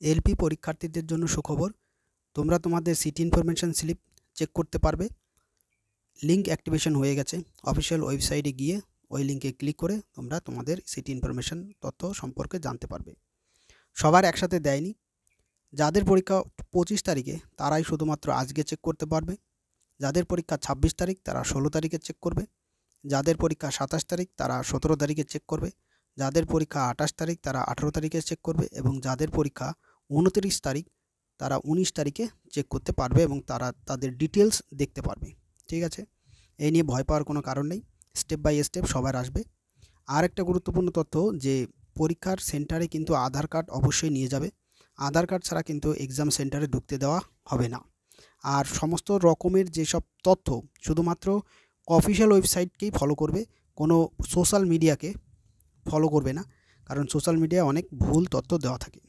LP পরীক্ষার্থীদের জন্য সুখবর, তোমরা তোমাদের সিটি ইনফরমেশন স্লিপ চেক করতে পারবে। লিঙ্ক অ্যাক্টিভেশন হয়ে গেছে। অফিসিয়াল ওয়েবসাইটে গিয়ে ওই লিঙ্কে ক্লিক করে তোমরা তোমাদের সিটি ইনফরমেশন তথ্য সম্পর্কে জানতে পারবে। সবার একসাথে দেয়নি। যাদের পরীক্ষা 25 তারিখে তারাই শুধুমাত্র আজকে চেক করতে পারবে। যাদের পরীক্ষা 26 তারিখ তারা 16 তারিখে চেক করবে। যাদের পরীক্ষা 27 তারিখ তারা 17 তারিখে চেক করবে। যাদের পরীক্ষা 28 তারিখ তারা 18 তারিখে চেক করবে এবং যাদের পরীক্ষা 29 তারিখ তারা 19 তারিখে চেক করতে পারবে এবং তারা তাদের ডিটেলস দেখতে পারবে। ঠিক আছে, এই নিয়ে ভয় পাওয়ার কোনো কারণ নেই। স্টেপ বাই স্টেপ সবার আসবে। আর একটা গুরুত্বপূর্ণ তথ্য যে পরীক্ষার সেন্টারে কিন্তু আধার কার্ড অবশ্যই নিয়ে যাবে। আধার কার্ড ছাড়া কিন্তু এক্সাম সেন্টারে ঢুকতে দেওয়া হবে না। আর সমস্ত রকমের যেসব তথ্য শুধুমাত্র অফিসিয়াল ওয়েবসাইটকেই ফলো করবে, কোনো সোশ্যাল মিডিয়াকে ফলো করবে না, কারণ সোশ্যাল মিডিয়ায় অনেক ভুল তথ্য দেওয়া থাকে।